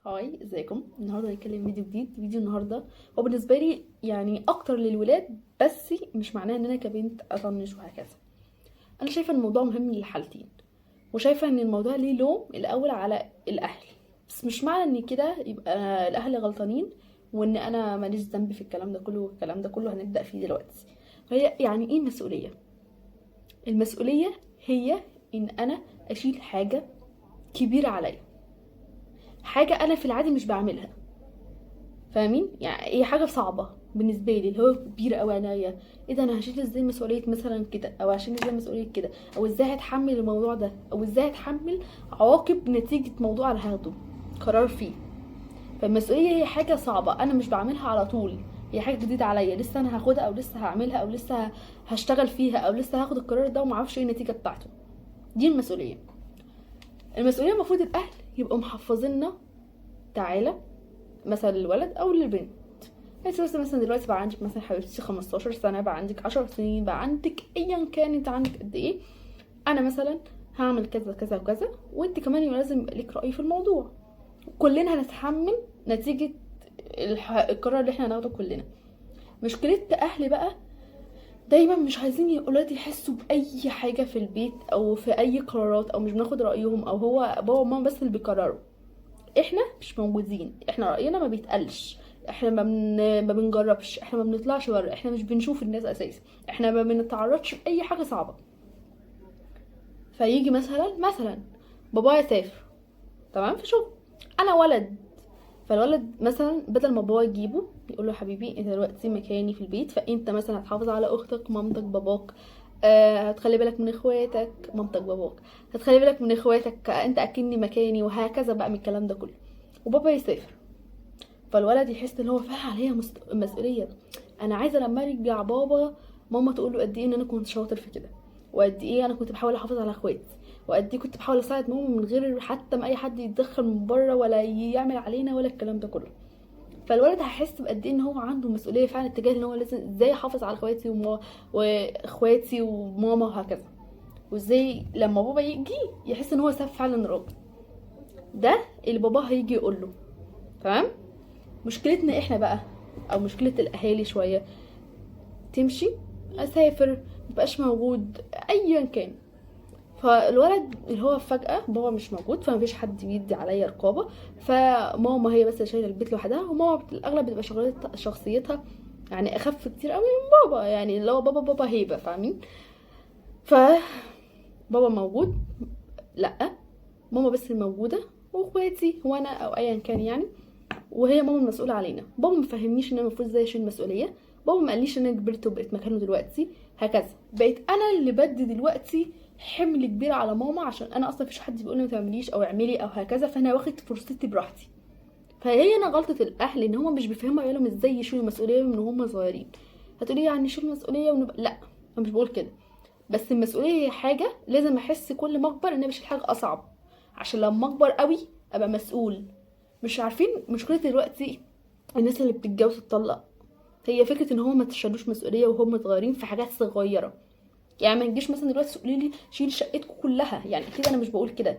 هاي، ازيكم؟ النهارده هنتكلم فيديو جديد. فيديو النهارده هو بالنسبه لي يعني اكتر للولاد، بس مش معناه ان انا كبنت اطنش وهكذا. انا شايفه ان الموضوع مهم للحالتين، وشايفه ان الموضوع ليه لوم الاول على الاهل، بس مش معنى ان كده يبقى الاهل غلطانين وان انا ماليش ذنب في الكلام ده كله. والكلام ده كله هنبدا فيه دلوقتي. هي يعني ايه مسؤوليه؟ المسؤوليه هي ان انا اشيل حاجه كبيره عليا، حاجه انا في العادي مش بعملها. فاهمين؟ يعني هي حاجه صعبه بالنسبه لي، اللي هو كبيره قوي عليا. ايه ده؟ انا هشيل ازاي مسؤوليه مثلا كده، او هشيل ازاي مسؤوليه كده، او ازاي هتحمل الموضوع ده، او ازاي هتحمل عواقب نتيجه موضوع انا هاخده قرار فيه. فالمسؤوليه هي حاجه صعبه انا مش بعملها على طول، هي حاجه جديده عليا، لسه انا هاخدها او لسه هعملها او لسه هشتغل فيها او لسه هاخد القرار ده ومعرفش ايه النتيجه بتاعته. دي المسؤوليه. المسؤوليه المفروض الاهل يبقوا محفظيننا. تعالى مثلا للولد او للبنت، انت مثلا دلوقتي بقى عندك مثلا حبيبتي 15 سنه، بقى عندك 10 سنين، بقى عندك ايا كان انت عندك قد ايه. انا مثلا هعمل كذا كذا وكذا، وانت كمان يبقى لازم يبقى لك راي في الموضوع. كلنا هنتحمل نتيجه القرار اللي احنا هناخده كلنا. مشكله اهلي بقى دايما مش عايزين الولاد يحسوا باي حاجه في البيت او في اي قرارات، او مش بناخد رايهم، او هو بابا وماما بس اللي بيقرروا. احنا مش موجودين، احنا رأينا ما بيتقالش، احنا ما بنجربش، احنا ما بنطلعش بره، احنا مش بنشوف الناس اساسا، احنا ما بنتعرضش لاي حاجه صعبه. فيجي مثلا بابايا سافر، تمام، في شغل، انا ولد. فالولد مثلا بدل ما بابا يجيبه يقول له حبيبي انت دلوقتي مكاني في البيت، فانت مثلا هتحافظ على اختك مامتك باباك، هتخلي بالك من اخواتك مامتك باباك، هتخلي بالك من اخواتك، انت اكني مكاني، وهكذا بقى من الكلام ده كله. وبابا يسافر، فالولد يحس ان هو فعلا عليا مسؤوليه. انا عايزه لما يرجع بابا ماما تقول له قد ايه ان انا كنت شاطر في كده، وقد ايه انا كنت بحاول احافظ على اخواتي، وقد ايه كنت بحاول اساعد ماما من غير حتى ما اي حد يتدخل من بره ولا يعمل علينا ولا الكلام ده كله. فالولد هيحس بقد ايه ان هو عنده مسؤوليه فعلا اتجاه ان هو لازم ازاي احافظ على اخواتي واخواتي وماما وهكذا. وازاي لما بابا يجي يحس ان هو ساب فعلا راجل. ده اللي بابا هيجي يقول له. تمام. مشكلتنا احنا بقى، او مشكله الاهالي شويه، تمشي، اسافر، مبقاش موجود، ايا كان. فالولد اللي هو فجاه بابا مش موجود، فمفيش حد بيدي عليا رقابه، فماما هي بس اللي شايله البيت لوحدها، وماما الاغلب بتبقى شخصيتها يعني اخف كتير قوي من بابا، يعني اللي هو بابا هيبه، فاهمين؟ فبابا موجود، لا، ماما بس الموجوده، واخواتي وانا او ايا كان يعني، وهي ماما المسؤوله علينا. بابا ما فهمنيش ان انا المفروض ازاي اشيل مسؤوليه، بابا ما قاليش ان انا كبرت وبقيت مكانه دلوقتي، هكذا بقيت انا اللي بدي دلوقتي حمل كبير على ماما، عشان انا اصلا مفيش حد بيقول لي ما تعمليش او اعملي او هكذا، فانا واخد فرصتي براحتي. فهي انا غلطه الاهل ان هم مش بيفهموا عيالهم ازاي يشيلوا مسؤوليه من هم صغيرين. هتقولي يعني نشيل مسؤوليه ونبقى، لا، انا مش بقول كده، بس المسؤوليه هي حاجه لازم احس كل ما اكبر ان انا بشيل حاجه اصعب، عشان لما اكبر قوي ابقى مسؤول. مش عارفين مشكله دلوقتي الناس اللي بتتجوز تطلق، هي فكره ان هما ما تشالوش مسؤوليه وهم صغيرين في حاجات صغيره. يعني ما تجيش مثلا دلوقتي تقولي لي شيل شقتكم كلها، يعني اكيد انا مش بقول كده،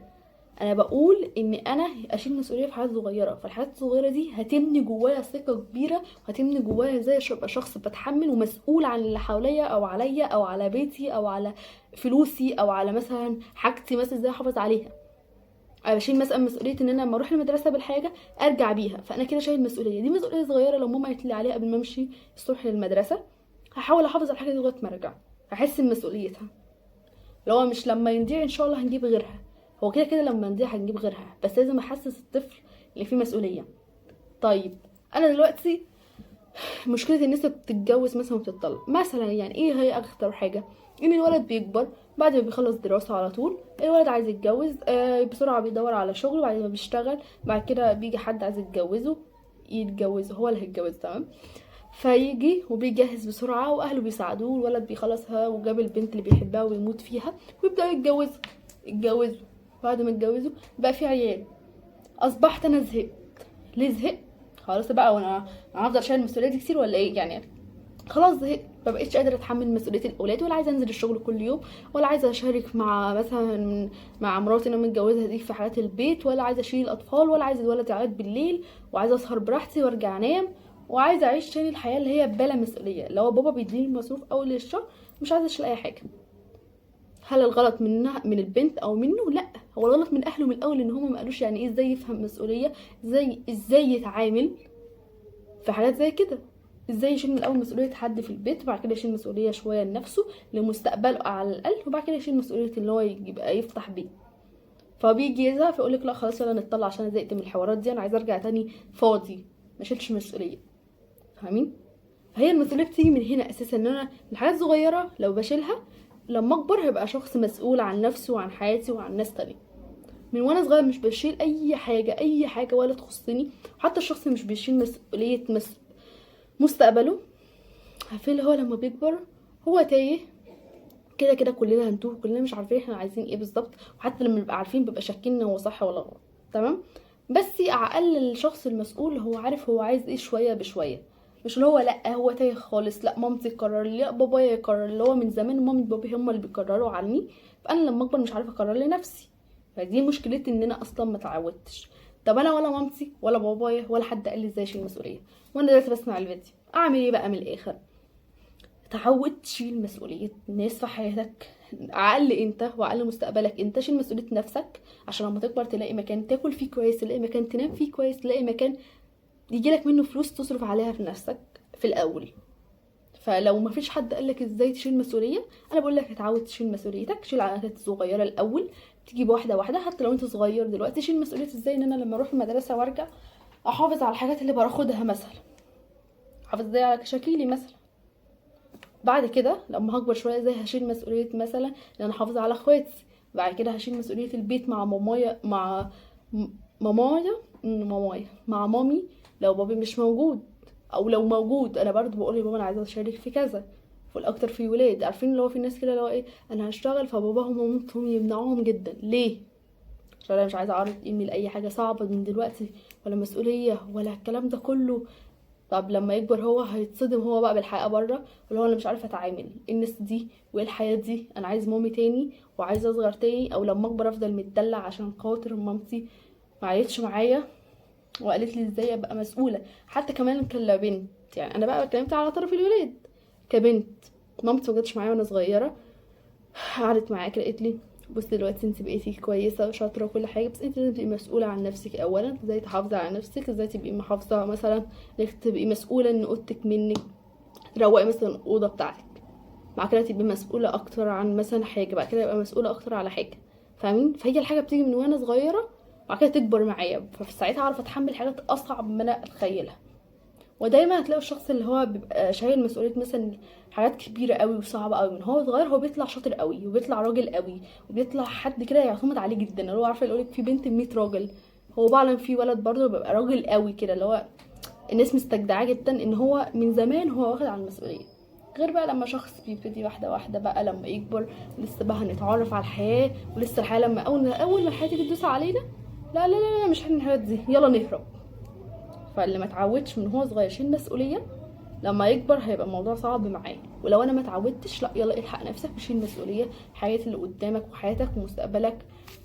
انا بقول ان انا اشيل مسؤوليه في حاجات صغيره، فالحاجات الصغيره دي هتبني جوايا ثقه كبيره، وهتبني جوايا ازاي ابقى شخص بتحمل ومسؤول عن اللي حواليا او عليا او على بيتي او على فلوسي او على مثلا حاجتي، مثلا ازاي احافظ عليها. انا بشيل مثلا مسؤوليه ان انا لما اروح المدرسه بالحاجه ارجع بيها، فانا كده شايل مسؤوليه. دي مسؤوليه صغيره لو ماما قالت لي عليها قبل ما امشي الصبح للمدرسه، هحاول احافظ على الحاجه دي لغايه ما ارجع، هحس بمسؤوليتها. لو هو مش لما ينضيع ان شاء الله هنجيب غيرها، هو كده كده لما ينضيع هنجيب غيرها، بس لازم احسس الطفل ان في مسؤوليه. طيب، انا دلوقتي مشكله الناس اللي بتتجوز مثلا وبتطلق مثلا، يعني ايه هي اكتر حاجه؟ ان الولد بيكبر بعد ما بيخلص دراسه على طول، الولد عايز يتجوز، بسرعه بيدور على شغل، بعد ما بيشتغل بعد كده بيجي حد عايز يتجوزه هو اللي هيتجوز، تمام. فيجي وبيجهز بسرعه واهله بيساعدوه، والولد بيخلصها وجاب البنت اللي بيحبها ويموت فيها، ويبداوا يتجوزوا. بعد ما اتجوزوا بقى في عيال، اصبحت انا زهقت. ليه زهقت؟ خلاص بقى، وانا هفضل شايل المسؤوليه دي كتير ولا ايه يعني؟ خلاص زهقت، ما بقتش قادره اتحمل مسؤوليه الاولاد، ولا عايزه انزل الشغل كل يوم، ولا عايزه اشارك مع مثلا مع مراتي اللي انا متجوزها دي في حاجات البيت، ولا عايزه اشيل الاطفال، ولا عايزه الولد يعيط بالليل، وعايزه اسهر براحتي وارجع انام، وعايزه اعيش تاني الحياه اللي هي بلا مسؤوليه، اللي هو بابا بيديني المصروف اول الشهر، مش عايزه اشيل اي حاجه. هل الغلط منها من البنت او منه؟ لا، هو الغلط من اهله من الاول، ان هم ما قالوش يعني ايه ازاي يفهم مسؤوليه، ازاي يتعامل في حاجات زي كده، ازاي يشيل من الاول مسؤوليه حد في البيت، وبعد كده يشيل مسؤوليه شويه لنفسه لمستقبله على الاقل، وبعد كده يشيل مسؤوليه ان هو يبقى يفتح بيت. فبيجي يزهق فيقول لك لا خلاص يلا نطلع عشان انا زهقت من الحوارات دي، انا عايزه ارجع تاني فاضي ما شيلش مسؤوليه. فاهمين؟ هي المسؤوليه بتيجي من هنا اساسا، ان انا الحاجات صغيره لو بشيلها لما اكبر هبقى شخص مسؤول عن نفسه وعن حياتي وعن ناس تانية. من وانا صغير مش بشيل اي حاجه ولا تخصني. حتى الشخص مش بيشيل مسؤوليه مستقبله، في اللي هو لما بيكبر هو تايه. كده كده كلنا هنتوه، كلنا مش عارفين احنا عايزين ايه بالظبط، وحتى لما نبقى عارفين بيبقى شاكين هو صح ولا غلط. تمام. بس على الاقل الشخص المسؤول هو عارف هو عايز ايه شويه بشويه، مش اللي هو لا هو تايه خالص، لا مامتي تقرر لي، لا بابايا يقرر، اللي هو من زمان مامي بابي هم اللي بيقرروا عني، فانا لما اكبر مش عارفه اقرر لنفسي. فدي مشكلتي ان انا اصلا ما اتعودتش. طب انا ولا مامتي ولا بابايا ولا حد قال لي ازاي اشيل المسؤوليه، وانا دلوقتي بسمع الفيديو اعمل ايه بقى من الاخر؟ تعود تشيل مسؤولية الناس في حياتك، عقل انت وعقل مستقبلك انت. شيل مسؤولية نفسك عشان لما تكبر تلاقي مكان تاكل فيه كويس، تلاقي مكان تنام فيه كويس، تلاقي مكان يجيلك منه فلوس تصرف عليها في نفسك في الاول. فلو ما فيش حد قالك ازاي تشيل مسؤولية، انا بقول لك اتعود تشيل مسؤوليتك. شيل على حاجات صغيرة الاول، تجيب واحدة واحدة. حتى لو انت صغير دلوقتي شيل مسؤولية ازاي ان انا لما اروح المدرسة وارجع احافظ على الحاجات اللي باخدها مثلا، احافظ ازاي على كشاكيلي مثلا. بعد كده لما هكبر شويه ازاي هشيل مسؤوليه مثلا ان انا احافظ على اخواتي. بعد كده هشيل مسؤوليه البيت مع مامايا، مامايا مع مامي لو بابي مش موجود، او لو موجود انا برضو بقول لبابا انا عايزه اشارك في كذا. والاكتر في ولاد عارفين اللي هو في ناس كده اللي هو ايه، انا هشتغل فباباهم ومامتهم يمنعوهم جدا ليه؟ عشان انا مش عايزه اعرض امي لاي حاجه صعبه من دلوقتي، ولا مسؤوليه ولا الكلام ده كله. طب لما يكبر هو هيتصدم هو بقى بالحقيقه بره، اللي هو انا مش عارفه اتعامل الناس دي وايه الحياه دي، انا عايز مامي تاني وعايزه اصغر تاني. او لما اكبر افضل متدلع عشان خاطر مامتي ما عيتش معايا وقالت لي ازاي ابقى مسؤوله. حتى كمان كبنت، يعني انا بقى اتكلمت على طرف الولاد. كبنت مامتي ما جاتش معايا وانا صغيره، قعدت معايا كده قالت لي بصي دلوقتي انت بقيتي كويسه وشاطره وكل حاجه، بس انت لازم تبقي مسؤوله عن نفسك اولا، ازاي تحافظي على نفسك، ازاي تبقي محافظه مثلا انك تبقي مسؤوله ان اوضتك منك، تروقي مثلا الاوضه بتاعتك. بعد كده تبقي مسؤوله اكتر عن مثلا حاجه، بعد كده يبقى مسؤوله اكتر على حاجه. فاهمين؟ فهي الحاجه بتيجي من وانا صغيره، بعد كده تكبر معايا، ففي ساعتها اعرف اتحمل حاجات اصعب ما انا اتخيلها. ودايما هتلاقوا الشخص اللي هو بيبقى شايل مسؤوليه مثلا حاجات كبيره قوي وصعبه قوي من هو صغير، هو بيطلع شاطر قوي وبيطلع راجل قوي وبيطلع حد كده يعتمد عليه جدا، اللي هو عارفه يقولك في بنت ب100 راجل، هو فعلا في ولد برضه بيبقى راجل قوي كده، اللي هو الناس مستجدعاه جدا ان هو من زمان هو واخد على المسؤوليه. غير بقى لما شخص بيبتدي واحده واحده بقى لما يكبر، لسه بقى هنتعرف على الحياه، ولسه الحياه لما اول ما الحياه تيجي تدوس علينا، لا لا لا, لا مش هنعمل الحاجات دي، يلا نهرب. فاللي ما اتعودش من هو صغير يشيل مسؤوليه، لما يكبر هيبقى الموضوع صعب معاه. ولو انا ما اتعودتش، لا يلا الحق نفسك وشيل مسؤوليه حياه اللي قدامك وحياتك ومستقبلك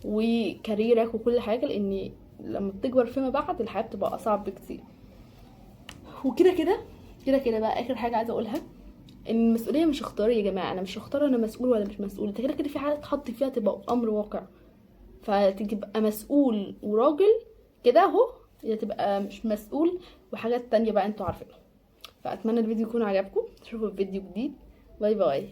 وكاريرك وكل حاجه، لان لما بتكبر فيما بعد الحياه بتبقى اصعب بكتير. وكده كده كده كده بقى اخر حاجه عايزه اقولها، ان المسؤوليه مش اختيار يا جماعه. انا مش هختار انا مسؤول ولا مش مسؤول، انت كده كده في حاجه تحط فيها تبقى امر واقع. فتبقى مسؤول وراجل كده اهو، يا تبقى مش مسؤول وحاجات تانية بقى انتوا عارفينها. فاتمنى الفيديو يكون عجبكم، تشوفوا الفيديو جديد. باي باي.